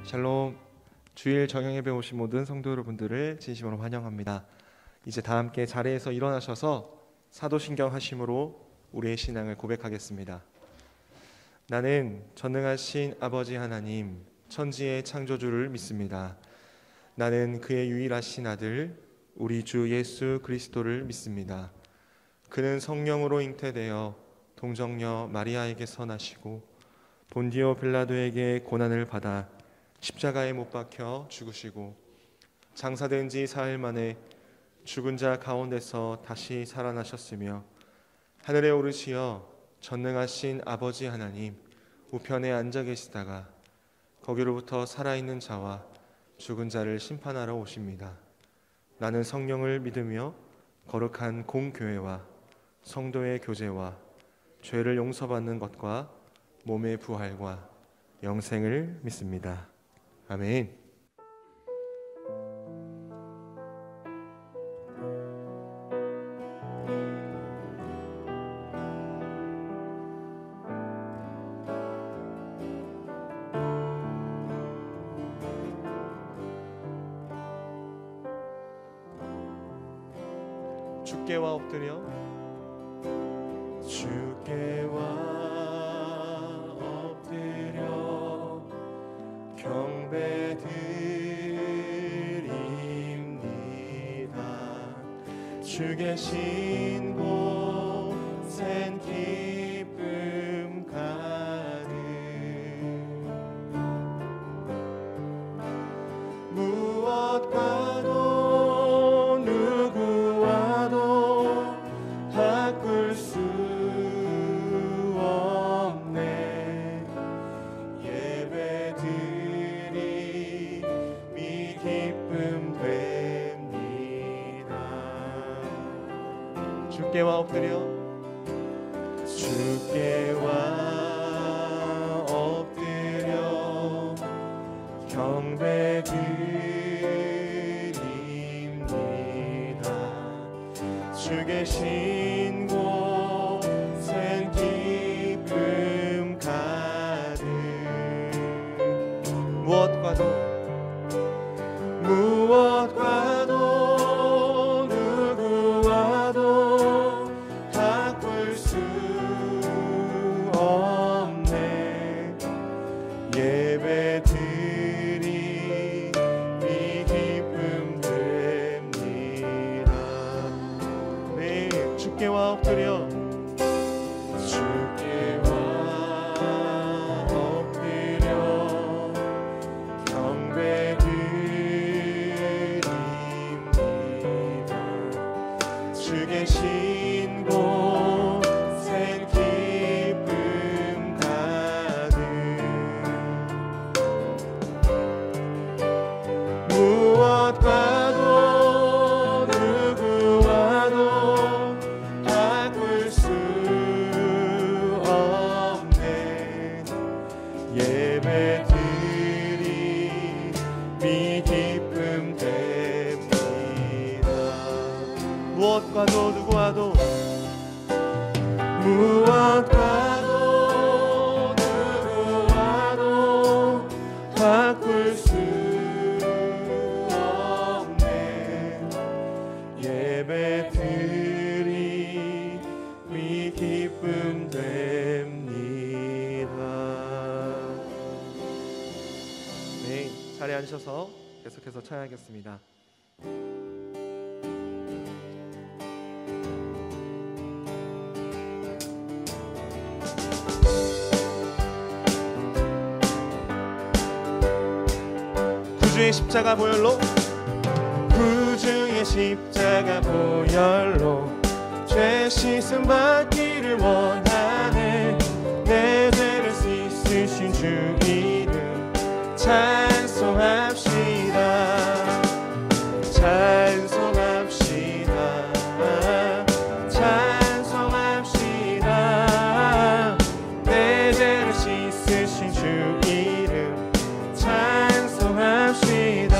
샬롬. 주일 정형 예배 오신 모든 성도 여러분들을 진심으로 환영합니다. 이제 다 함께 자리에서 일어나셔서 사도신경 하심으로 우리의 신앙을 고백하겠습니다. 나는 전능하신 아버지 하나님, 천지의 창조주를 믿습니다. 나는 그의 유일하신 아들 우리 주 예수 그리스도를 믿습니다. 그는 성령으로 잉태되어 동정녀 마리아에게서 나시고 본디오 빌라도에게 고난을 받아 십자가에 못 박혀 죽으시고 장사된 지 사흘 만에 죽은 자 가운데서 다시 살아나셨으며 하늘에 오르시어 전능하신 아버지 하나님 우편에 앉아 계시다가 거기로부터 살아있는 자와 죽은 자를 심판하러 오십니다. 나는 성령을 믿으며 거룩한 공교회와 성도의 교제와 죄를 용서받는 것과 몸의 부활과 영생을 믿습니다. 아멘. 주께와 엎드려 경배드립니다. 주 계신 곳엔 기쁨 가득 무엇과도 누구와도 바꿀 수 없네. 예배드림이 기쁨 됩니다. 주께와 엎드려 경배드립니다. 주 계신 곳엔 기쁨 가득 무엇과도 누구와도 바꿀 수 없네. 예배드림이 기쁨 됩니다. 네, 주께와 엎드려 주 계신 곳엔 기쁨 가득 무엇과도 누구와도 바꿀 수 없네. 예배드림이 기쁨 됩니다. 무엇과도 누구와도 바꿀 수 없네. 예배드림이 기쁨 됩니다. 네, 자리에 앉으셔서 계속해서 찬양하겠습니다. 구주의 십자가 보혈로 구주의 십자가 보혈로 죄 씻음 받기를 원하네. 내 죄를 씻으신 주 이름 찬송합시다. 찬송합시다. 찬송합시다. 내 죄를 씻으신 주 이름 찬송합시다.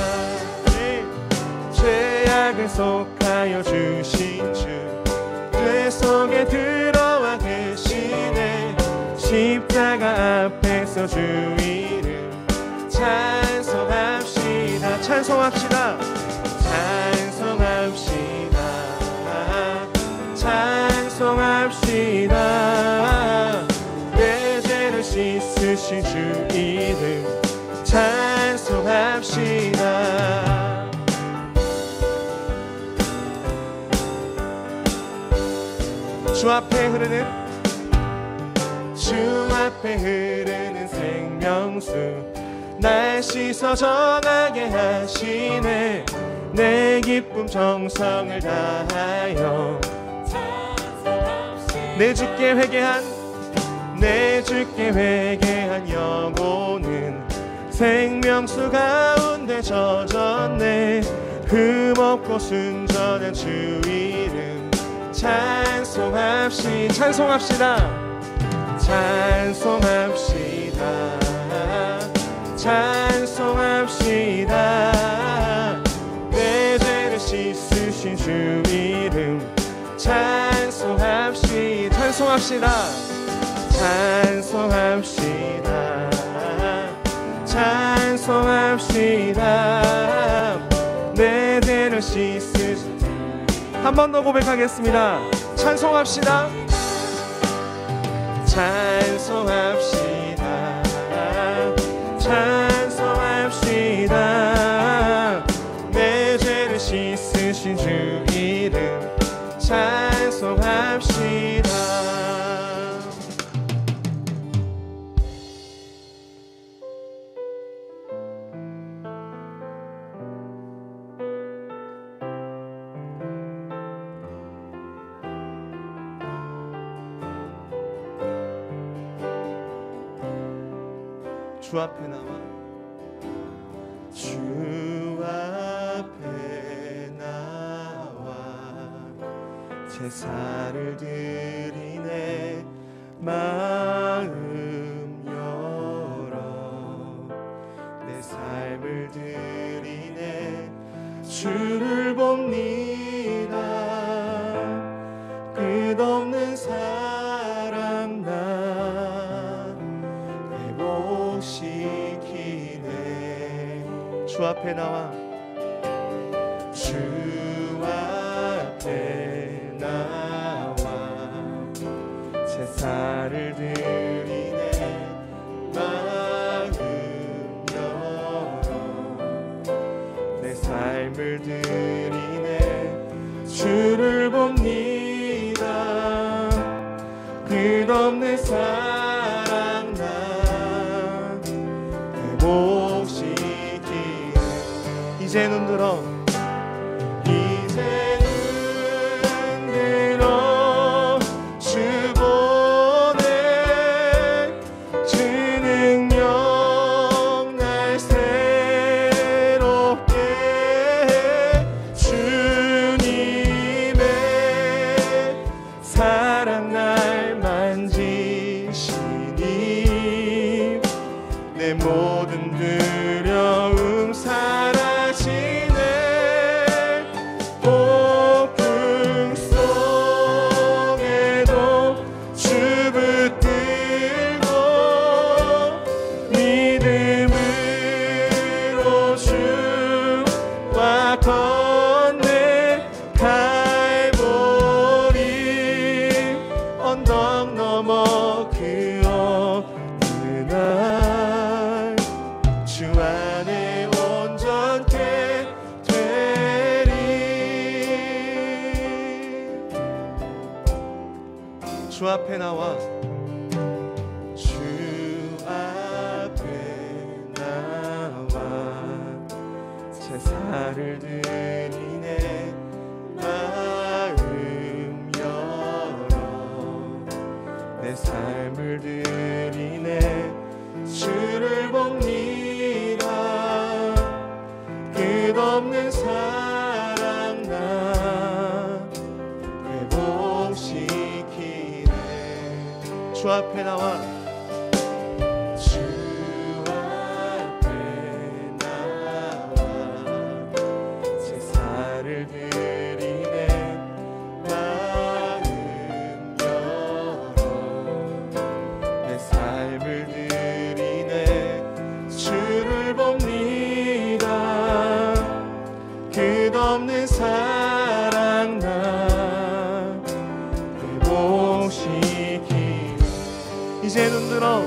죄악을 속하여 주신 주 뇌 속에 들어와 계시네. 십자가 앞에서 주 이름 찬송합시다. 찬송합시다. 찬송합시다. 찬송합시다. 내 죄를 씻으신 주 이름 찬송합시다. 주 앞에 흐르는 생명수 날 씻어 정하게 하시네. 내 기쁨 정성을 다하여 내 주께 회개한 영혼은 생명수 가운데 젖었네. 흠없고 순전한 주 이름 찬송합시다. 찬송합시다. 내 죄를 씻으신 주 이름 찬송합시다. 내 죄를 씻으신 한 번 더 고백하겠습니다. 찬송합시다. 내 죄를 씻으신 주 이름 찬송합시다. 주 앞에 나와 제사를 드리네. 마음 열어 내 삶을 드리네. 주를 봅니다. 끝없는 사랑 나 회복시키네. 주 앞에 나와 제사를 드리네. 마음 열어 내 삶을 드리네. 주를 봅니다. 끝없는 사랑 나 회복시키네. 이제 눈 들어 모든 두려움 사라지네. 폭풍 속에도 주 붙들고 믿음으로 주와 건네. 갈보리 언덕 넘어 그 어느 날 주 안에 온전케 되리. 주 앞에 나와 제사를 드리네. 마음 열어 내 삶을 드리네. 주를 봅니다. 끝없는 사랑 나 회복시키네. 주 앞에 나와 제사를 드리네. 마음 열어 내 삶을 드리네. 주를 봅니다. 들어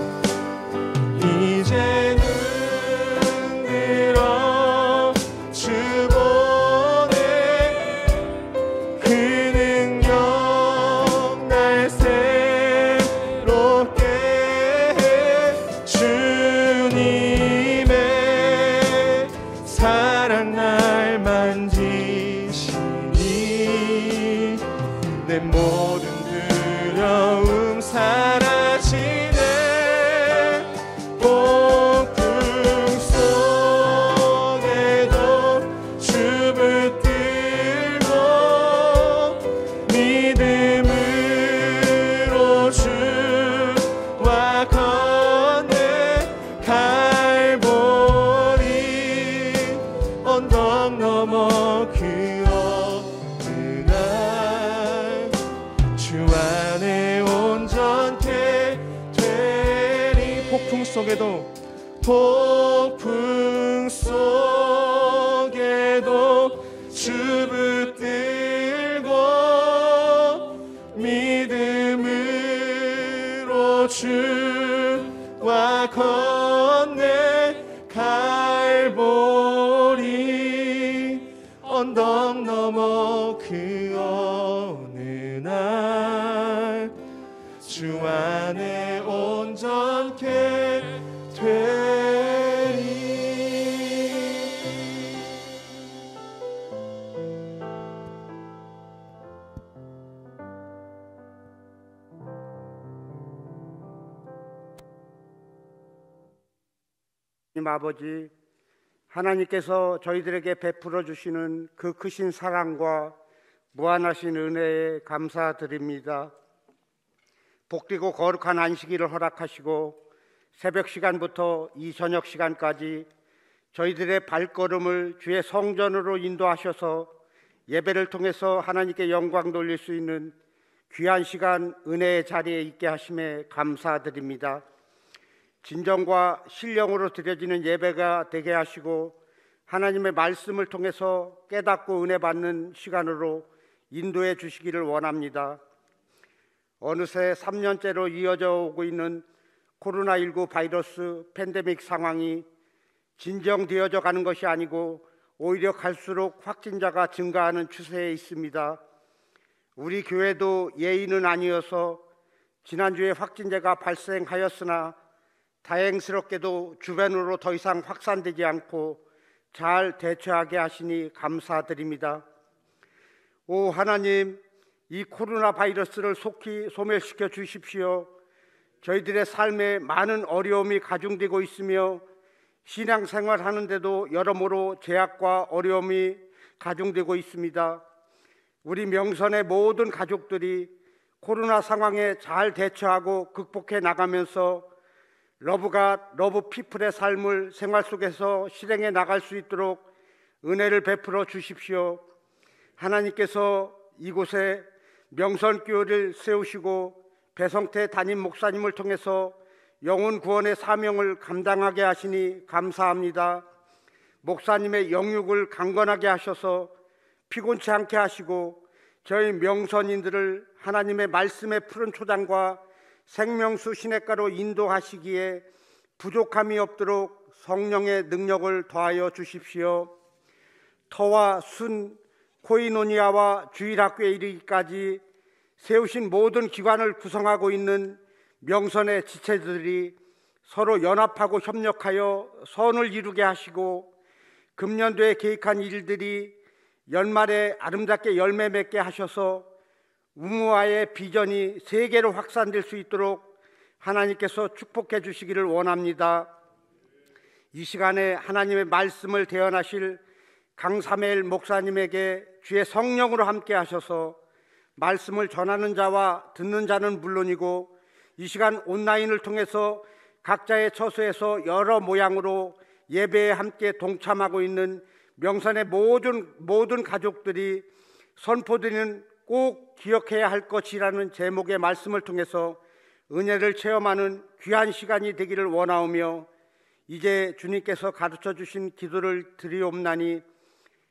이제 눈 들어 주 보내 그 능력 날 새롭게 해 주님의 사랑 날 만지시니 내 모든 두려움 사라지네 폭풍 속에도 주 붙들고 믿음으로 주와 건네 갈보리 언덕 넘어 그 어느 날 주 안에 온전케 되리 폭풍 속에도 주 붙들고 믿음으로 주와 건네 갈보리 언덕 넘어 그 어느 날 주 안에 온전케 되리. 하나님 아버지, 하나님께서 저희들에게 베풀어 주시는 그 크신 사랑과 무한하신 은혜에 감사드립니다. 복되고 거룩한 안식일을 허락하시고 새벽 시간부터 이 저녁 시간까지 저희들의 발걸음을 주의 성전으로 인도하셔서 예배를 통해서 하나님께 영광 돌릴 수 있는 귀한 시간 은혜의 자리에 있게 하심에 감사드립니다. 진정과 신령으로 드려지는 예배가 되게 하시고 하나님의 말씀을 통해서 깨닫고 은혜 받는 시간으로 인도해 주시기를 원합니다. 어느새 3년째로 이어져 오고 있는 코로나19 바이러스 팬데믹 상황이 진정되어져 가는 것이 아니고 오히려 갈수록 확진자가 증가하는 추세에 있습니다. 우리 교회도 예의는 아니어서 지난주에 확진자가 발생하였으나 다행스럽게도 주변으로 더 이상 확산되지 않고 잘 대처하게 하시니 감사드립니다. 오 하나님, 이 코로나 바이러스를 속히 소멸시켜 주십시오. 저희들의 삶에 많은 어려움이 가중되고 있으며 신앙생활 하는데도 여러모로 제약과 어려움이 가중되고 있습니다. 우리 명선의 모든 가족들이 코로나 상황에 잘 대처하고 극복해 나가면서 러브 피플의 삶을 생활 속에서 실행해 나갈 수 있도록 은혜를 베풀어 주십시오. 하나님께서 이곳에 명선교회를 세우시고 배성태 담임 목사님을 통해서 영혼 구원의 사명을 감당하게 하시니 감사합니다. 목사님의 영육을 강건하게 하셔서 피곤치 않게 하시고 저희 명선인들을 하나님의 말씀의 푸른 초장과 생명수 시냇가로 인도하시기에 부족함이 없도록 성령의 능력을 더하여 주십시오. 터와 순, 코이노니아와 주일학교에 이르기까지 세우신 모든 기관을 구성하고 있는 명선의 지체들이 서로 연합하고 협력하여 선을 이루게 하시고 금년도에 계획한 일들이 연말에 아름답게 열매 맺게 하셔서 우무와의 비전이 세계로 확산될 수 있도록 하나님께서 축복해 주시기를 원합니다. 이 시간에 하나님의 말씀을 대언하실 강사멜 목사님에게 주의 성령으로 함께 하셔서 말씀을 전하는 자와 듣는 자는 물론이고 이 시간 온라인을 통해서 각자의 처소에서 여러 모양으로 예배에 함께 동참하고 있는 명선의 모든 가족들이 선포드리는 꼭 기억해야 할 것이라는 제목의 말씀을 통해서 은혜를 체험하는 귀한 시간이 되기를 원하오며 이제 주님께서 가르쳐 주신 기도를 드리옵나니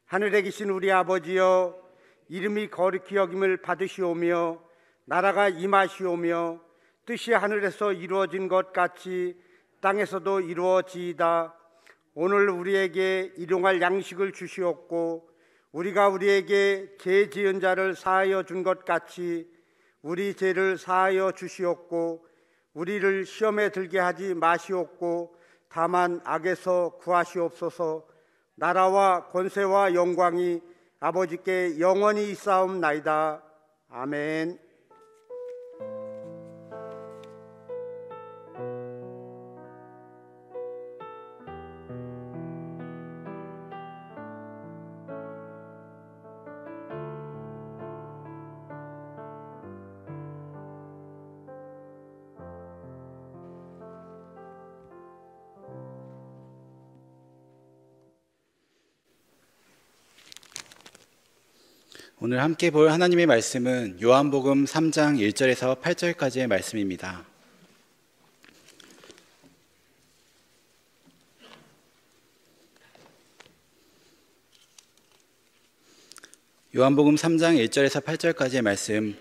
하늘에 계신 우리 아버지여 이름이 거룩히 여김을 받으시오며 나라가 임하시오며 뜻이 하늘에서 이루어진 것 같이 땅에서도 이루어지이다. 오늘 우리에게 일용할 양식을 주시옵고 우리가 우리에게 죄 지은 자를 사하여 준 것 같이 우리 죄를 사하여 주시옵고 우리를 시험에 들게 하지 마시옵고 다만 악에서 구하시옵소서. 나라와 권세와 영광이 아버지께 영원히 있사옵나이다. 아멘. 오늘 함께 볼 하나님의 말씀은 요한복음 3장 1절에서 8절까지의 말씀입니다. 요한복음 3장 1절에서 8절까지의 말씀,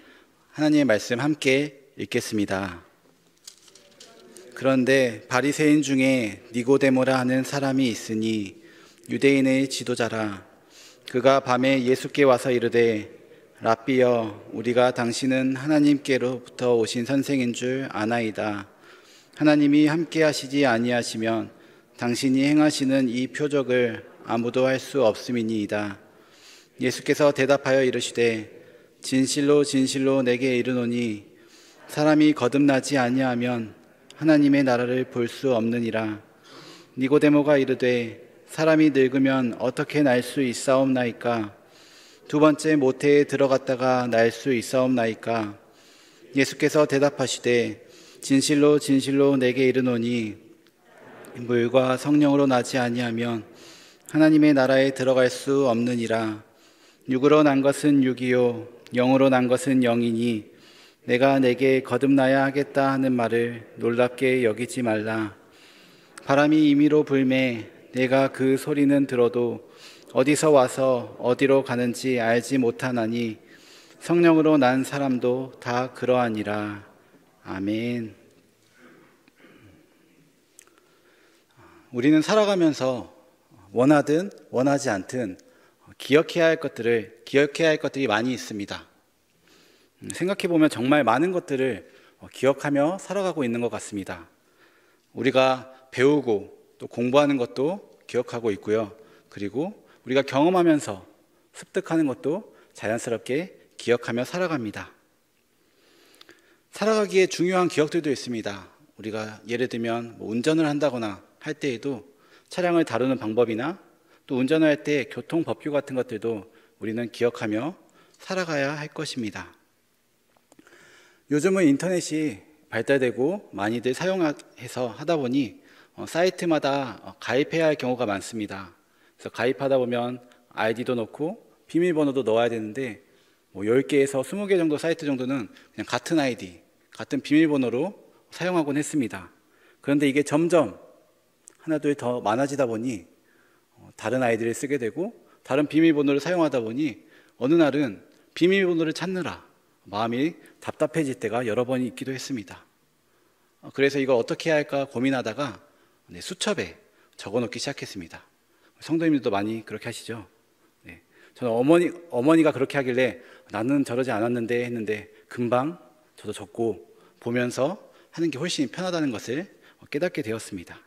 하나님의 말씀 함께 읽겠습니다. 그런데 바리새인 중에 니고데모라 하는 사람이 있으니 유대인의 지도자라. 그가 밤에 예수께 와서 이르되 랍비여, 우리가 당신은 하나님께로부터 오신 선생인 줄 아나이다. 하나님이 함께 하시지 아니하시면 당신이 행하시는 이 표적을 아무도 할 수 없음이니이다. 예수께서 대답하여 이르시되 진실로 진실로 내게 이르노니 사람이 거듭나지 아니하면 하나님의 나라를 볼 수 없느니라. 니고데모가 이르되 사람이 늙으면 어떻게 날 수 있사옵나이까? 두 번째 모태에 들어갔다가 날 수 있사옵나이까? 예수께서 대답하시되 진실로 진실로 내게 이르노니 물과 성령으로 나지 아니하면 하나님의 나라에 들어갈 수 없느니라. 육으로 난 것은 육이요 영으로 난 것은 영이니 내가 내게 거듭나야 하겠다 하는 말을 놀랍게 여기지 말라. 바람이 임의로 불매 내가 그 소리는 들어도 어디서 와서 어디로 가는지 알지 못하나니 성령으로 난 사람도 다 그러하니라. 아멘. 우리는 살아가면서 원하든 원하지 않든 기억해야 할 것들이 많이 있습니다. 생각해보면 정말 많은 것들을 기억하며 살아가고 있는 것 같습니다. 우리가 배우고 또 공부하는 것도 기억하고 있고요. 그리고 우리가 경험하면서 습득하는 것도 자연스럽게 기억하며 살아갑니다. 살아가기에 중요한 기억들도 있습니다. 우리가 예를 들면 운전을 한다거나 할 때에도 차량을 다루는 방법이나 또 운전을 할 때 교통법규 같은 것들도 우리는 기억하며 살아가야 할 것입니다. 요즘은 인터넷이 발달되고 많이들 사용해서 하다 보니 사이트마다 가입해야 할 경우가 많습니다. 그래서 가입하다 보면 아이디도 넣고 비밀번호도 넣어야 되는데 10개에서 20개 정도 사이트 정도는 그냥 같은 아이디, 같은 비밀번호로 사용하곤 했습니다. 그런데 이게 점점 하나둘 더 많아지다 보니 다른 아이디를 쓰게 되고 다른 비밀번호를 사용하다 보니 어느 날은 비밀번호를 찾느라 마음이 답답해질 때가 여러 번 있기도 했습니다. 그래서 이걸 어떻게 해야 할까 고민하다가 수첩에 적어놓기 시작했습니다. 성도님들도 많이 그렇게 하시죠? 네. 저는 어머니가 그렇게 하길래 나는 저러지 않았는데 했는데 금방 저도 적고 보면서 하는 게 훨씬 편하다는 것을 깨닫게 되었습니다.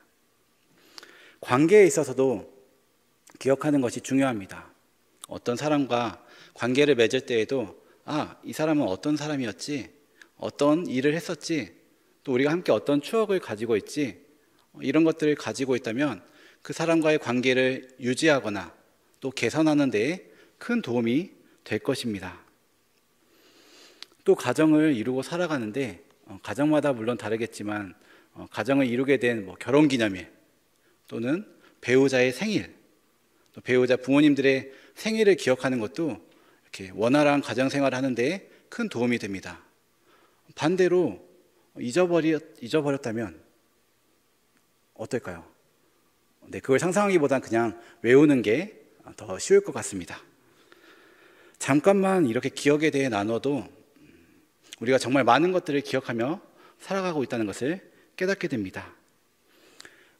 관계에 있어서도 기억하는 것이 중요합니다. 어떤 사람과 관계를 맺을 때에도 이 사람은 어떤 사람이었지, 어떤 일을 했었지, 또 우리가 함께 어떤 추억을 가지고 있지, 이런 것들을 가지고 있다면 그 사람과의 관계를 유지하거나 또 개선하는 데에 큰 도움이 될 것입니다. 또 가정을 이루고 살아가는데 가정마다 물론 다르겠지만 가정을 이루게 된 결혼기념일 또는 배우자의 생일, 또 배우자 부모님들의 생일을 기억하는 것도 이렇게 원활한 가정생활을 하는 데 큰 도움이 됩니다. 반대로 잊어버렸다면 어떨까요? 네, 그걸 상상하기보단 그냥 외우는 게 더 쉬울 것 같습니다. 잠깐만 이렇게 기억에 대해 나눠도 우리가 정말 많은 것들을 기억하며 살아가고 있다는 것을 깨닫게 됩니다.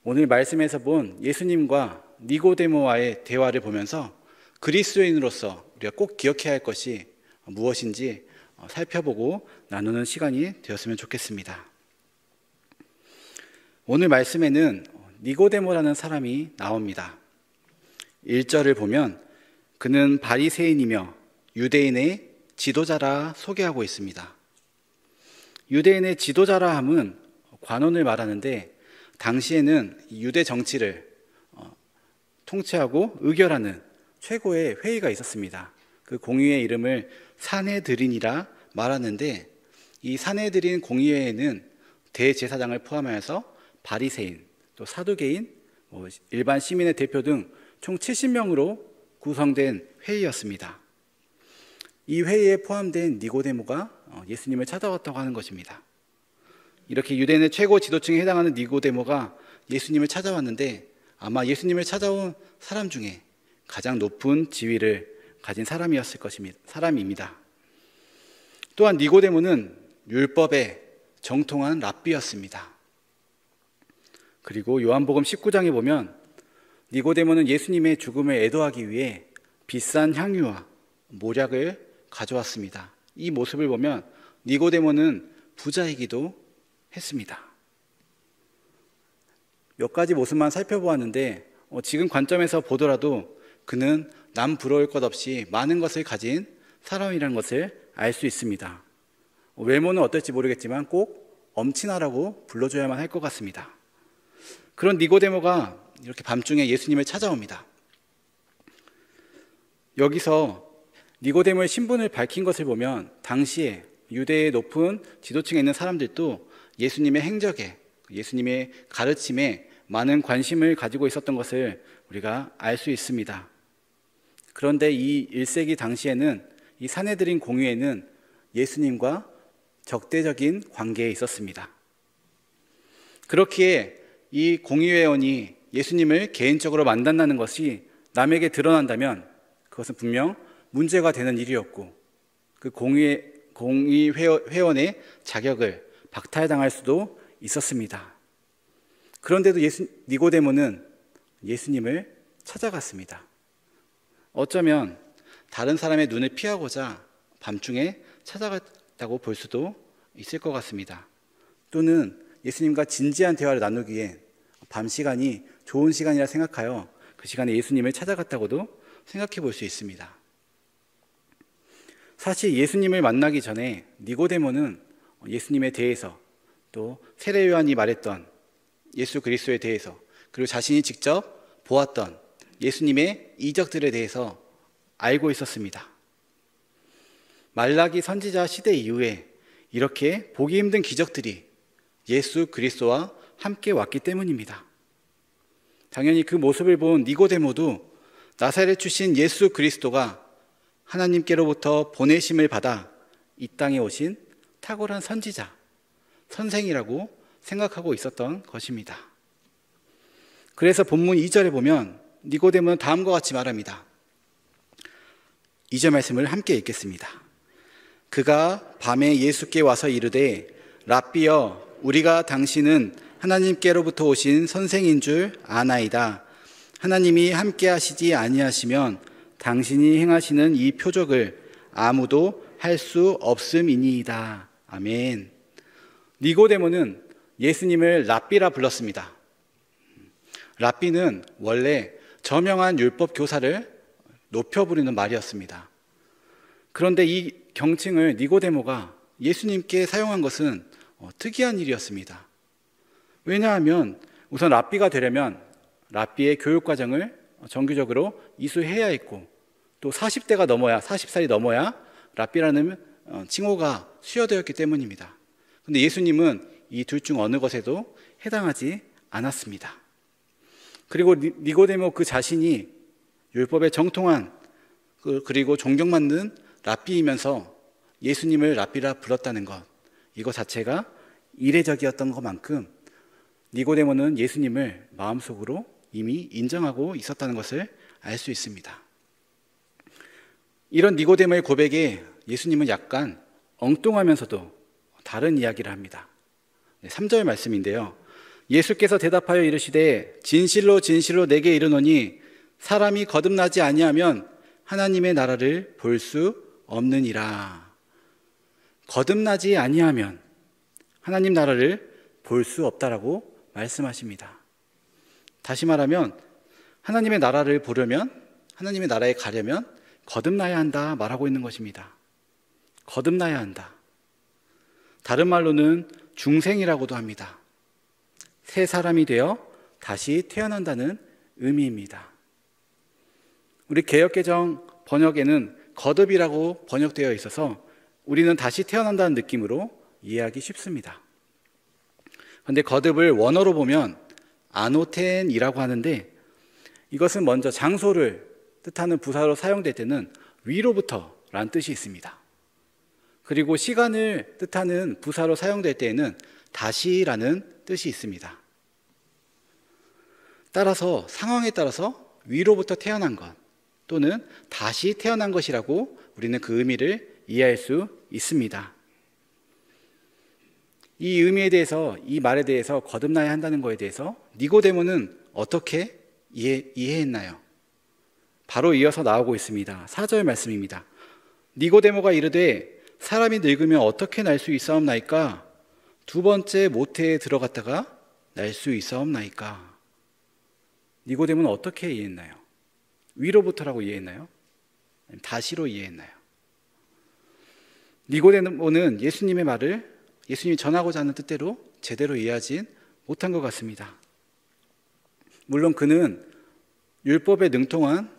오늘 말씀에서 본 예수님과 니고데모와의 대화를 보면서 그리스도인으로서 우리가 꼭 기억해야 할 것이 무엇인지 살펴보고 나누는 시간이 되었으면 좋겠습니다. 오늘 말씀에는 니고데모라는 사람이 나옵니다. 1절을 보면 그는 바리새인이며 유대인의 지도자라 소개하고 있습니다. 유대인의 지도자라 함은 관원을 말하는데 당시에는 유대 정치를 통치하고 의결하는 최고의 회의가 있었습니다. 그 공의회 이름을 산헤드린이라 말하는데 이 산헤드린 공의회에는 대제사장을 포함해서 바리새인, 또 사두개인, 일반 시민의 대표 등 총 70명으로 구성된 회의였습니다. 이 회의에 포함된 니고데모가 예수님을 찾아왔다고 하는 것입니다. 이렇게 유대인의 최고 지도층에 해당하는 니고데모가 예수님을 찾아왔는데 아마 예수님을 찾아온 사람 중에 가장 높은 지위를 가진 사람입니다. 또한 니고데모는 율법에 정통한 랍비였습니다. 그리고 요한복음 19장에 보면 니고데모는 예수님의 죽음을 애도하기 위해 비싼 향유와 모략을 가져왔습니다. 이 모습을 보면 니고데모는 부자이기도 했습니다. 몇 가지 모습만 살펴보았는데 지금 관점에서 보더라도 그는 남 부러울 것 없이 많은 것을 가진 사람이라는 것을 알 수 있습니다. 외모는 어떨지 모르겠지만 꼭 엄친아라고 불러줘야만 할 것 같습니다. 그런 니고데모가 이렇게 밤중에 예수님을 찾아옵니다. 여기서 니고데모의 신분을 밝힌 것을 보면 당시에 유대의 높은 지도층에 있는 사람들도 예수님의 행적에, 예수님의 가르침에 많은 관심을 가지고 있었던 것을 우리가 알 수 있습니다. 그런데 이 1세기 당시에는 이 산헤드린 공의회는 예수님과 적대적인 관계에 있었습니다. 그렇기에 이 공의회원이 예수님을 개인적으로 만난다는 것이 남에게 드러난다면 그것은 분명 문제가 되는 일이었고 그 공의회원의 자격을 박탈당할 수도 있었습니다. 그런데도 니고데모는 예수님을 찾아갔습니다. 어쩌면 다른 사람의 눈을 피하고자 밤중에 찾아갔다고 볼 수도 있을 것 같습니다. 또는 예수님과 진지한 대화를 나누기 위해 밤 시간이 좋은 시간이라 생각하여 그 시간에 예수님을 찾아갔다고도 생각해 볼 수 있습니다. 사실 예수님을 만나기 전에 니고데모는 예수님에 대해서 또 세례 요한이 말했던 예수 그리스도에 대해서 그리고 자신이 직접 보았던 예수님의 이적들에 대해서 알고 있었습니다. 말라기 선지자 시대 이후에 이렇게 보기 힘든 기적들이 예수 그리스도와 함께 왔기 때문입니다. 당연히 그 모습을 본 니고데모도 나사렛 출신 예수 그리스도가 하나님께로부터 보내심을 받아 이 땅에 오신 탁월한 선지자, 선생이라고 생각하고 있었던 것입니다. 그래서 본문 2절에 보면 니고데모는 다음과 같이 말합니다. 2절 말씀을 함께 읽겠습니다. 그가 밤에 예수께 와서 이르되 랍비여 우리가 당신은 하나님께로부터 오신 선생인 줄 아나이다. 하나님이 함께 하시지 아니하시면 당신이 행하시는 이 표적을 아무도 할 수 없음이니이다. 아멘. 니고데모는 예수님을 랍비라 불렀습니다. 랍비는 원래 저명한 율법 교사를 높여 부르는 말이었습니다. 그런데 이 경칭을 니고데모가 예수님께 사용한 것은 특이한 일이었습니다. 왜냐하면 우선 랍비가 되려면 랍비의 교육과정을 정규적으로 이수해야 했고 또 40살이 넘어야 랍비라는 칭호가 수여되었기 때문입니다. 그런데 예수님은 이 둘 중 어느 것에도 해당하지 않았습니다. 그리고 니고데모 그 자신이 율법에 정통한 그리고 존경받는 랍비이면서 예수님을 랍비라 불렀다는 것, 이거 자체가 이례적이었던 것만큼 니고데모는 예수님을 마음속으로 이미 인정하고 있었다는 것을 알 수 있습니다. 이런 니고데모의 고백에 예수님은 약간 엉뚱하면서도 다른 이야기를 합니다. 3절 말씀인데요. 예수께서 대답하여 이르시되 진실로 진실로 내게 이르노니 사람이 거듭나지 아니하면 하나님의 나라를 볼 수 없느니라. 거듭나지 아니하면 하나님 나라를 볼 수 없다라고 말씀하십니다. 다시 말하면 하나님의 나라를 보려면, 하나님의 나라에 가려면 거듭나야 한다 말하고 있는 것입니다. 거듭나야 한다. 다른 말로는 중생이라고도 합니다. 새 사람이 되어 다시 태어난다는 의미입니다. 우리 개역개정 번역에는 거듭이라고 번역되어 있어서 우리는 다시 태어난다는 느낌으로 이해하기 쉽습니다. 그런데 거듭을 원어로 보면 아노텐이라고 하는데, 이것은 먼저 장소를 뜻하는 부사로 사용될 때는 위로부터라는 뜻이 있습니다. 그리고 시간을 뜻하는 부사로 사용될 때에는 다시라는 뜻이 있습니다. 따라서 상황에 따라서 위로부터 태어난 것 또는 다시 태어난 것이라고 우리는 그 의미를 이해할 수 있습니다. 이 의미에 대해서, 이 말에 대해서, 거듭나야 한다는 것에 대해서 니고데모는 어떻게 이해했나요? 바로 이어서 나오고 있습니다. 4절 말씀입니다. 니고데모가 이르되 사람이 늙으면 어떻게 날 수 있사옵나이까? 두 번째 모태에 들어갔다가 날 수 있사옵나이까? 니고데모는 어떻게 이해했나요? 위로부터라고 이해했나요? 다시로 이해했나요? 니고데모는 예수님의 말을 예수님이 전하고자 하는 뜻대로 제대로 이해하진 못한 것 같습니다. 물론 그는 율법에 능통한,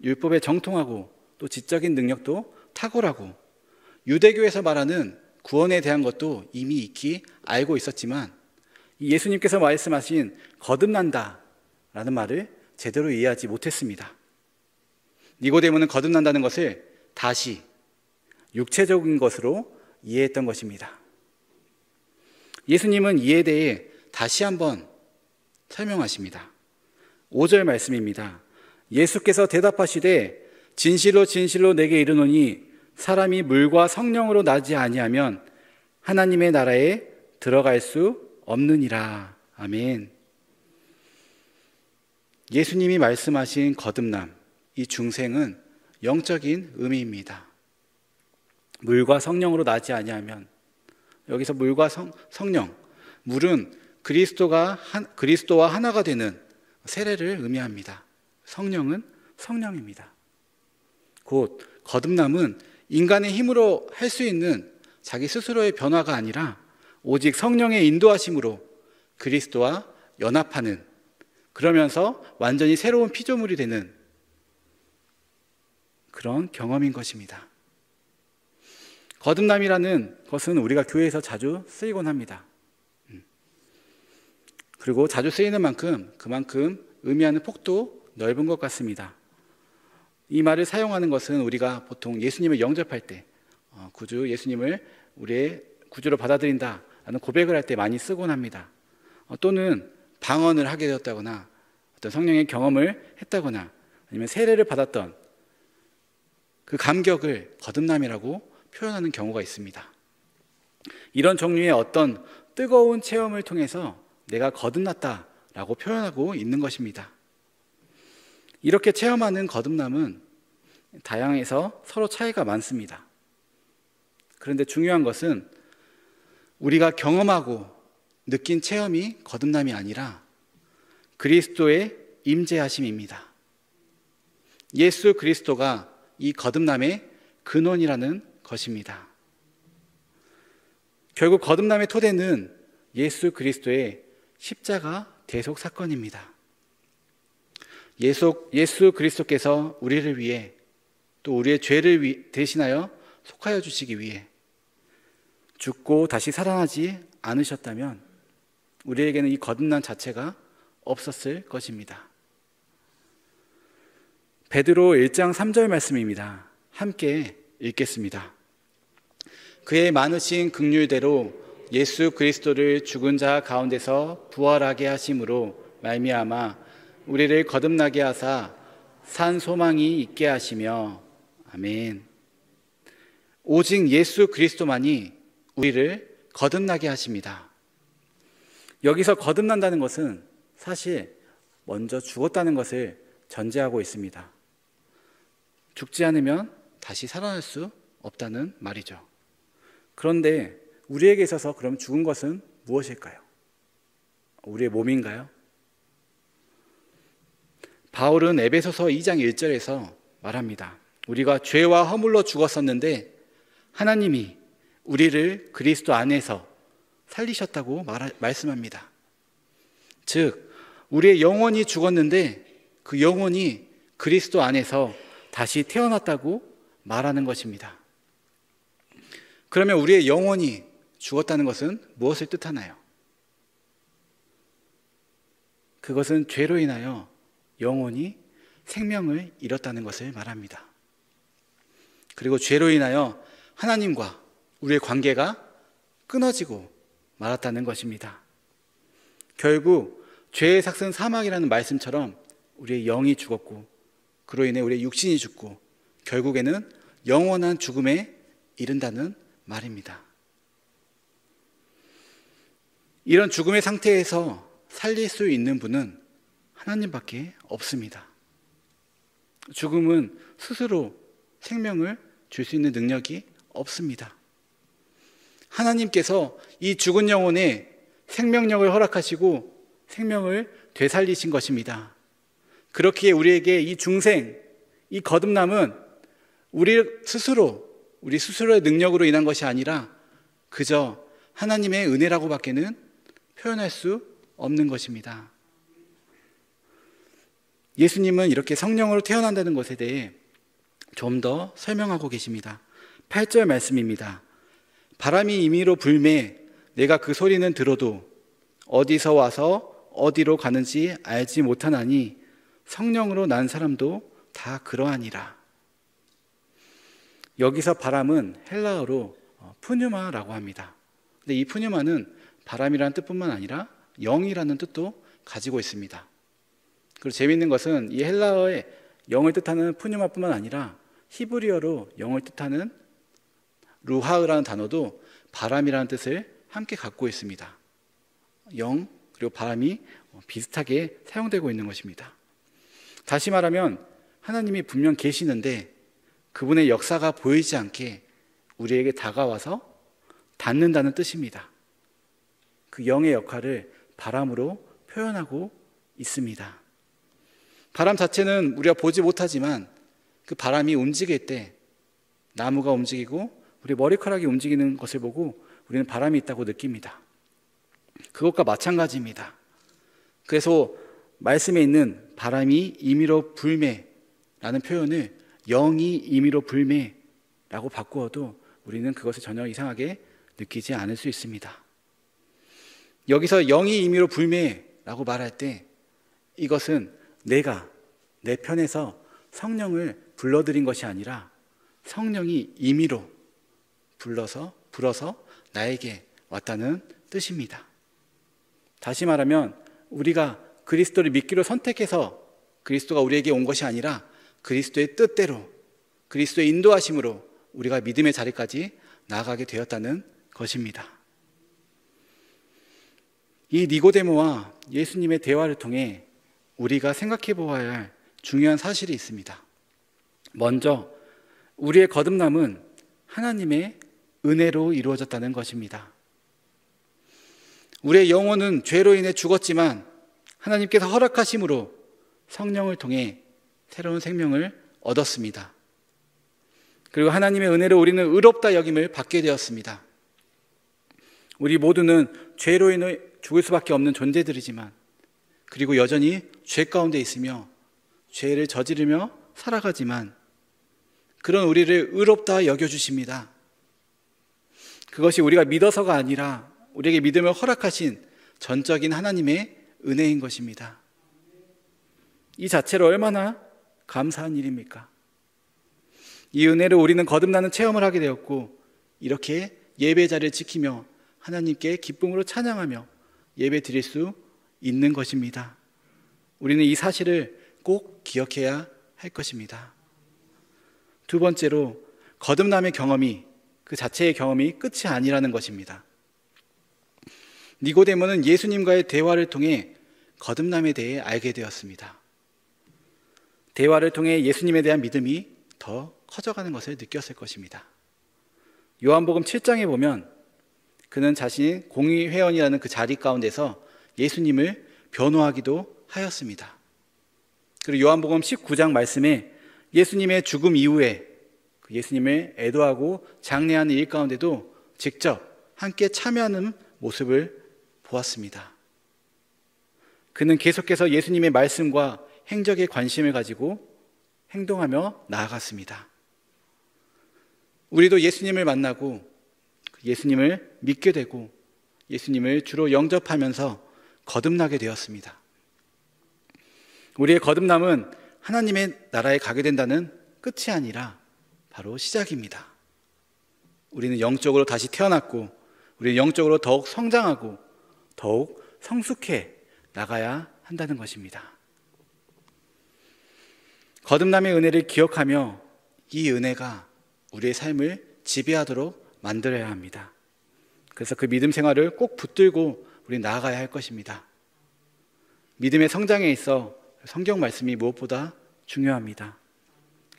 율법에 정통하고 또 지적인 능력도 탁월하고 유대교에서 말하는 구원에 대한 것도 이미 익히 알고 있었지만 예수님께서 말씀하신 거듭난다 라는 말을 제대로 이해하지 못했습니다. 니고데모는 거듭난다는 것을 다시 육체적인 것으로 이해했던 것입니다. 예수님은 이에 대해 다시 한번 설명하십니다. 5절 말씀입니다. 예수께서 대답하시되 진실로 진실로 내게 이르노니 사람이 물과 성령으로 나지 아니하면 하나님의 나라에 들어갈 수 없느니라. 아멘. 예수님이 말씀하신 거듭남, 이 중생은 영적인 의미입니다. 물과 성령으로 나지 아니하면, 여기서 물과 성령, 물은 그리스도와 하나가 되는 세례를 의미합니다. 성령은 성령입니다. 곧 거듭남은 인간의 힘으로 할 수 있는 자기 스스로의 변화가 아니라 오직 성령의 인도하심으로 그리스도와 연합하는, 그러면서 완전히 새로운 피조물이 되는 그런 경험인 것입니다. 거듭남이라는 것은 우리가 교회에서 자주 쓰이곤 합니다. 그리고 자주 쓰이는 만큼 그만큼 의미하는 폭도 넓은 것 같습니다. 이 말을 사용하는 것은 우리가 보통 예수님을 영접할 때, 구주 예수님을 우리의 구주로 받아들인다라는 고백을 할 때 많이 쓰곤 합니다. 또는 방언을 하게 되었다거나 어떤 성령의 경험을 했다거나 아니면 세례를 받았던 그 감격을 거듭남이라고 표현하는 경우가 있습니다. 이런 종류의 어떤 뜨거운 체험을 통해서 내가 거듭났다라고 표현하고 있는 것입니다. 이렇게 체험하는 거듭남은 다양해서 서로 차이가 많습니다. 그런데 중요한 것은 우리가 경험하고 느낀 체험이 거듭남이 아니라 그리스도의 임재하심입니다. 예수 그리스도가 이 거듭남의 근원이라는 것입니다. 결국 거듭남의 토대는 예수 그리스도의 십자가 대속 사건입니다. 예수 그리스도께서 우리를 위해 또 우리의 죄를 대신하여 속하여 주시기 위해 죽고 다시 살아나지 않으셨다면 우리에게는 이 거듭남 자체가 없었을 것입니다. 베드로 1장 3절 말씀입니다. 함께 읽겠습니다. 그의 많으신 긍휼대로 예수 그리스도를 죽은 자 가운데서 부활하게 하심으로 말미암아 우리를 거듭나게 하사 산 소망이 있게 하시며 아멘. 오직 예수 그리스도만이 우리를 거듭나게 하십니다. 여기서 거듭난다는 것은 사실 먼저 죽었다는 것을 전제하고 있습니다. 죽지 않으면 다시 살아날 수 없다는 말이죠. 그런데 우리에게 있어서 그럼 죽은 것은 무엇일까요? 우리의 몸인가요? 바울은 에베소서 2장 1절에서 말합니다. 우리가 죄와 허물로 죽었었는데 하나님이 우리를 그리스도 안에서 살리셨다고 말씀합니다. 즉 우리의 영혼이 죽었는데 그 영혼이 그리스도 안에서 다시 태어났다고 말하는 것입니다. 그러면 우리의 영혼이 죽었다는 것은 무엇을 뜻하나요? 그것은 죄로 인하여 영혼이 생명을 잃었다는 것을 말합니다. 그리고 죄로 인하여 하나님과 우리의 관계가 끊어지고 말았다는 것입니다. 결국 죄의 삭은 사망이라는 말씀처럼 우리의 영이 죽었고 그로 인해 우리의 육신이 죽고 결국에는 영원한 죽음에 이른다는 말입니다. 이런 죽음의 상태에서 살릴 수 있는 분은 하나님밖에 없습니다. 죽음은 스스로 생명을 줄 수 있는 능력이 없습니다. 하나님께서 이 죽은 영혼에 생명력을 허락하시고 생명을 되살리신 것입니다. 그렇기에 우리에게 이 중생, 이 거듭남은 우리 스스로의 능력으로 인한 것이 아니라 그저 하나님의 은혜라고 밖에는 표현할 수 없는 것입니다. 예수님은 이렇게 성령으로 태어난다는 것에 대해 좀 더 설명하고 계십니다. 8절 말씀입니다. 바람이 임의로 불매 내가 그 소리는 들어도 어디서 와서 어디로 가는지 알지 못하나니 성령으로 난 사람도 다 그러하니라. 여기서 바람은 헬라어로 푸뉴마라고 합니다. 근데 이 푸뉴마는 바람이라는 뜻뿐만 아니라 영이라는 뜻도 가지고 있습니다. 그리고 재미있는 것은 이 헬라어의 영을 뜻하는 푸뉴마뿐만 아니라 히브리어로 영을 뜻하는 루하흐라는 단어도 바람이라는 뜻을 함께 갖고 있습니다. 영 그리고 바람이 비슷하게 사용되고 있는 것입니다. 다시 말하면 하나님이 분명 계시는데 그분의 역사가 보이지 않게 우리에게 다가와서 닿는다는 뜻입니다. 그 영의 역할을 바람으로 표현하고 있습니다. 바람 자체는 우리가 보지 못하지만 그 바람이 움직일 때 나무가 움직이고 우리 머리카락이 움직이는 것을 보고 우리는 바람이 있다고 느낍니다. 그것과 마찬가지입니다. 그래서 말씀에 있는 바람이 임의로 불매라는 표현을 영이 임의로 불매라고 바꾸어도 우리는 그것을 전혀 이상하게 느끼지 않을 수 있습니다. 여기서 영이 임의로 불매라고 말할 때 이것은 내가 내 편에서 성령을 불러들인 것이 아니라 성령이 임의로 불어서 나에게 왔다는 뜻입니다. 다시 말하면 우리가 그리스도를 믿기로 선택해서 그리스도가 우리에게 온 것이 아니라 그리스도의 뜻대로 그리스도의 인도하심으로 우리가 믿음의 자리까지 나아가게 되었다는 것입니다. 이 니고데모와 예수님의 대화를 통해 우리가 생각해 보아야 할 중요한 사실이 있습니다. 먼저 우리의 거듭남은 하나님의 은혜로 이루어졌다는 것입니다. 우리의 영혼은 죄로 인해 죽었지만 하나님께서 허락하심으로 성령을 통해 새로운 생명을 얻었습니다. 그리고 하나님의 은혜로 우리는 의롭다 여김을 받게 되었습니다. 우리 모두는 죄로 인해 죽을 수밖에 없는 존재들이지만 그리고 여전히 죄 가운데 있으며 죄를 저지르며 살아가지만 그런 우리를 의롭다 여겨주십니다. 그것이 우리가 믿어서가 아니라 우리에게 믿음을 허락하신 전적인 하나님의 은혜인 것입니다. 이 자체로 얼마나 감사한 일입니까? 이 은혜로 우리는 거듭나는 체험을 하게 되었고 이렇게 예배 자리를 지키며 하나님께 기쁨으로 찬양하며 예배 드릴 수 있는 것입니다. 우리는 이 사실을 꼭 기억해야 할 것입니다. 두 번째로 거듭남의 경험이 그 자체의 경험이 끝이 아니라는 것입니다. 니고데모는 예수님과의 대화를 통해 거듭남에 대해 알게 되었습니다. 대화를 통해 예수님에 대한 믿음이 더 커져가는 것을 느꼈을 것입니다. 요한복음 7장에 보면 그는 자신이 공의회원이라는 그 자리 가운데서 예수님을 변호하기도 하였습니다. 그리고 요한복음 19장 말씀에 예수님의 죽음 이후에 예수님을 애도하고 장례하는 일 가운데도 직접 함께 참여하는 모습을 보았습니다. 그는 계속해서 예수님의 말씀과 행적에 관심을 가지고 행동하며 나아갔습니다. 우리도 예수님을 만나고 예수님을 믿게 되고 예수님을 주로 영접하면서 거듭나게 되었습니다. 우리의 거듭남은 하나님의 나라에 가게 된다는 끝이 아니라 바로 시작입니다. 우리는 영적으로 다시 태어났고 우리는 영적으로 더욱 성장하고 더욱 성숙해 나가야 한다는 것입니다. 거듭남의 은혜를 기억하며 이 은혜가 우리의 삶을 지배하도록 만들어야 합니다. 그래서 그 믿음 생활을 꼭 붙들고 우리 나아가야 할 것입니다. 믿음의 성장에 있어 성경 말씀이 무엇보다 중요합니다.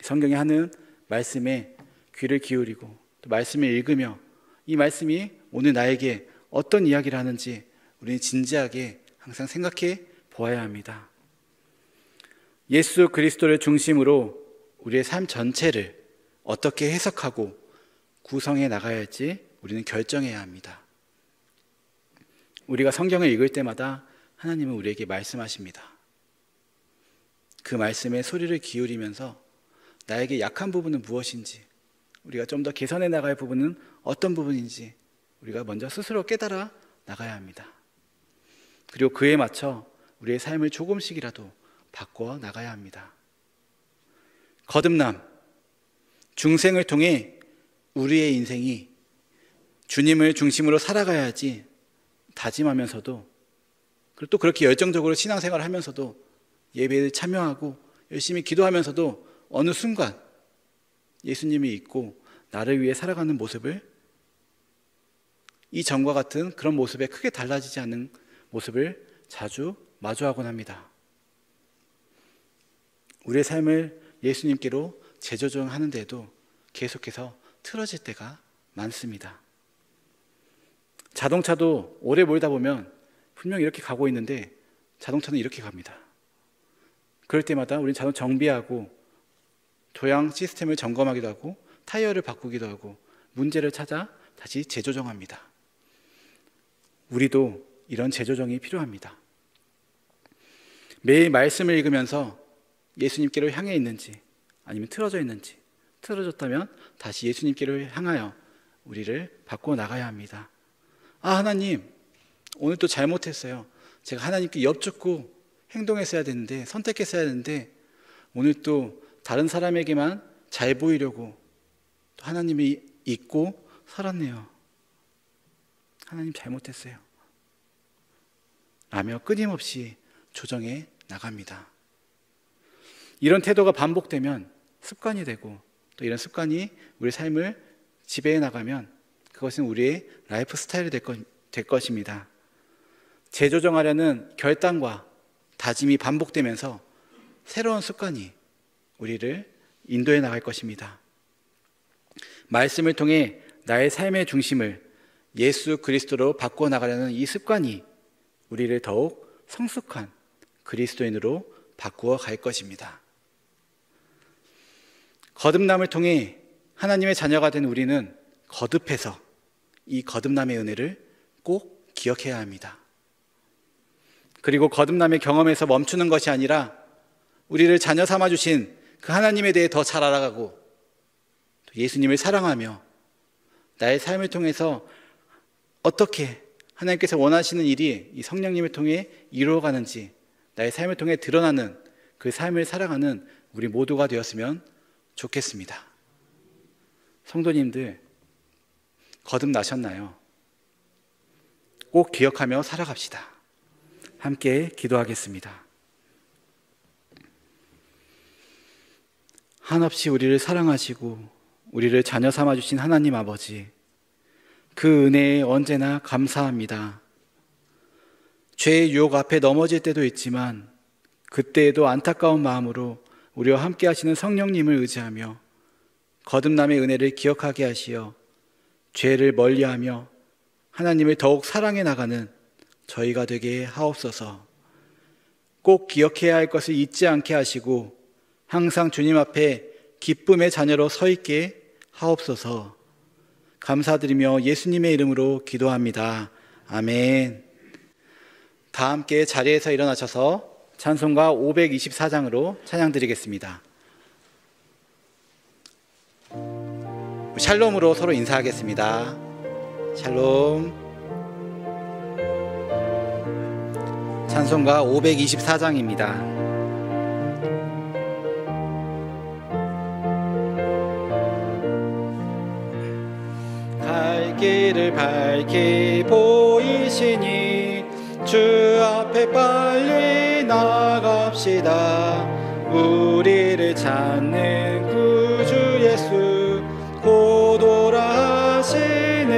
성경에 하는 말씀에 귀를 기울이고 또 말씀을 읽으며 이 말씀이 오늘 나에게 어떤 이야기를 하는지 우리는 진지하게 항상 생각해 보아야 합니다. 예수 그리스도를 중심으로 우리의 삶 전체를 어떻게 해석하고 구성해 나가야 할지 우리는 결정해야 합니다. 우리가 성경을 읽을 때마다 하나님은 우리에게 말씀하십니다. 그 말씀에 소리를 기울이면서 나에게 약한 부분은 무엇인지, 우리가 좀 더 개선해 나갈 부분은 어떤 부분인지 우리가 먼저 스스로 깨달아 나가야 합니다. 그리고 그에 맞춰 우리의 삶을 조금씩이라도 바꿔 나가야 합니다. 거듭남, 중생을 통해 우리의 인생이 주님을 중심으로 살아가야지 다짐하면서도, 그리고 또 그렇게 열정적으로 신앙생활을 하면서도 예배에 참여하고 열심히 기도하면서도 어느 순간 예수님이 있고 나를 위해 살아가는 모습을, 이전과 같은 그런 모습에 크게 달라지지 않는 모습을 자주 마주하곤 합니다. 우리의 삶을 예수님께로 재조정하는데도 계속해서 틀어질 때가 많습니다. 자동차도 오래 몰다 보면 분명히 이렇게 가고 있는데 자동차는 이렇게 갑니다. 그럴 때마다 우리는 자동차 정비하고 조향 시스템을 점검하기도 하고 타이어를 바꾸기도 하고 문제를 찾아 다시 재조정합니다. 우리도 이런 재조정이 필요합니다. 매일 말씀을 읽으면서 예수님께로 향해 있는지 아니면 틀어져 있는지, 틀어졌다면 다시 예수님께로 향하여 우리를 바꿔 나가야 합니다. 아, 하나님, 오늘 또 잘못했어요. 제가 하나님께 엽죽고 행동했어야 되는데, 선택했어야 되는데 오늘 또 다른 사람에게만 잘 보이려고 또 하나님이 잊고 살았네요. 하나님 잘못했어요 라며 끊임없이 조정해 나갑니다. 이런 태도가 반복되면 습관이 되고, 또 이런 습관이 우리 삶을 지배해 나가면 그것은 우리의 라이프 스타일이 될 것입니다. 재조정하려는 결단과 다짐이 반복되면서 새로운 습관이 우리를 인도해 나갈 것입니다. 말씀을 통해 나의 삶의 중심을 예수 그리스도로 바꿔 나가려는 이 습관이 우리를 더욱 성숙한 그리스도인으로 바꾸어 갈 것입니다. 거듭남을 통해 하나님의 자녀가 된 우리는 거듭해서 이 거듭남의 은혜를 꼭 기억해야 합니다. 그리고 거듭남의 경험에서 멈추는 것이 아니라 우리를 자녀 삼아주신 그 하나님에 대해 더 잘 알아가고 예수님을 사랑하며 나의 삶을 통해서 어떻게 하나님께서 원하시는 일이 이 성령님을 통해 이루어가는지, 나의 삶을 통해 드러나는 그 삶을 살아가는 우리 모두가 되었으면 좋겠습니다. 성도님들, 거듭나셨나요? 꼭 기억하며 살아갑시다. 함께 기도하겠습니다. 한없이 우리를 사랑하시고 우리를 자녀 삼아주신 하나님 아버지, 그 은혜에 언제나 감사합니다. 죄의 유혹 앞에 넘어질 때도 있지만 그때에도 안타까운 마음으로 우리와 함께 하시는 성령님을 의지하며 거듭남의 은혜를 기억하게 하시어 죄를 멀리하며 하나님을 더욱 사랑해 나가는 저희가 되게 하옵소서. 꼭 기억해야 할 것을 잊지 않게 하시고 항상 주님 앞에 기쁨의 자녀로 서 있게 하옵소서. 감사드리며 예수님의 이름으로 기도합니다. 아멘. 다 함께 자리에서 일어나셔서 찬송가 524장으로 찬양드리겠습니다. 샬롬으로 서로 인사하겠습니다. 샬롬. 찬송가 524장입니다. 갈 길을 밝히 보이시니 주 앞에 빨리 나갑시다. 우리를 찾는 구주 예수 곧 오라 하시네.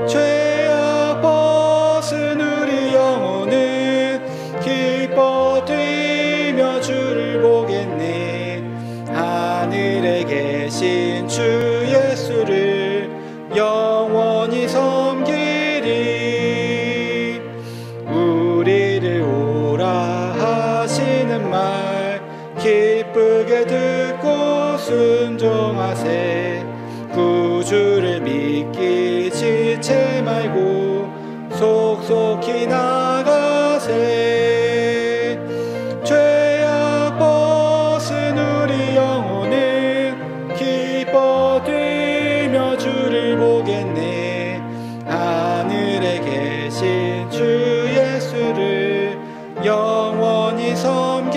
죄악 벗은 우리 영혼은 기뻐 뛰며 주를 보겠네. 하늘에 계신 주 예수를 영원히 섬기리. 우리를 오라 하시는 말 기쁘게 듣고 순종하세. 구주를 믿기 지체 말고 속속히 나가세. 죄악 벗은 우리 영혼은 기뻐 뛰며 주를 보겠네. 하늘에 계신 주 예수를 영원히 섬기리.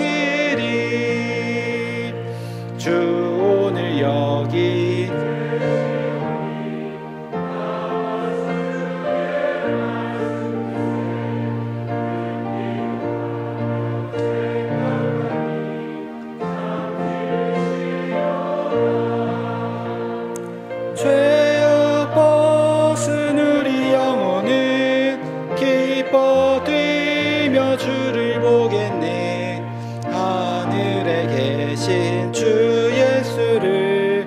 주 오늘 여기 죄악 벗은 우리 영혼은 기뻐 뛰며 주를 보겠네. 하늘에 계신 주 예수를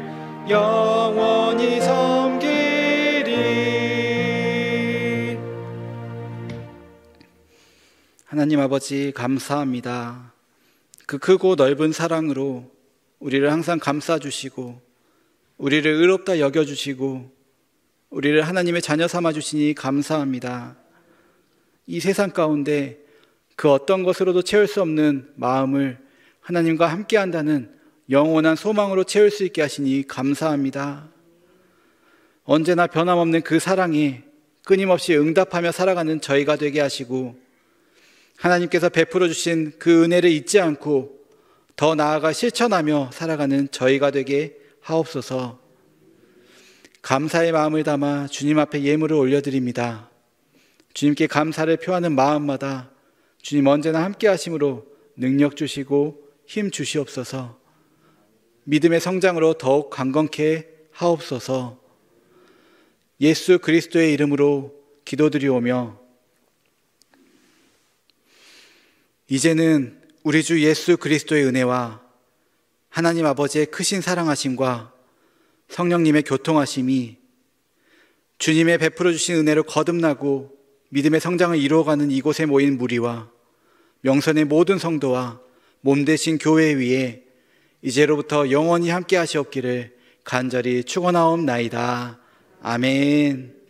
영원히 섬기리. 하나님 아버지 감사합니다. 그 크고 넓은 사랑으로 우리를 항상 감싸주시고 우리를 의롭다 여겨주시고 우리를 하나님의 자녀 삼아주시니 감사합니다. 이 세상 가운데 그 어떤 것으로도 채울 수 없는 마음을 하나님과 함께한다는 영원한 소망으로 채울 수 있게 하시니 감사합니다. 언제나 변함없는 그 사랑에 끊임없이 응답하며 살아가는 저희가 되게 하시고 하나님께서 베풀어 주신 그 은혜를 잊지 않고 더 나아가 실천하며 살아가는 저희가 되게 하옵소서. 감사의 마음을 담아 주님 앞에 예물을 올려드립니다. 주님께 감사를 표하는 마음마다 주님 언제나 함께 하심으로 능력 주시고 힘 주시옵소서. 믿음의 성장으로 더욱 강건케 하옵소서. 예수 그리스도의 이름으로 기도드리오며 이제는 우리 주 예수 그리스도의 은혜와 하나님 아버지의 크신 사랑하심과 성령님의 교통하심이 주님의 베풀어 주신 은혜로 거듭나고 믿음의 성장을 이루어가는 이곳에 모인 무리와 명선의 모든 성도와 몸되신 교회 위에 이제로부터 영원히 함께 하시옵기를 간절히 축원하옵나이다. 아멘.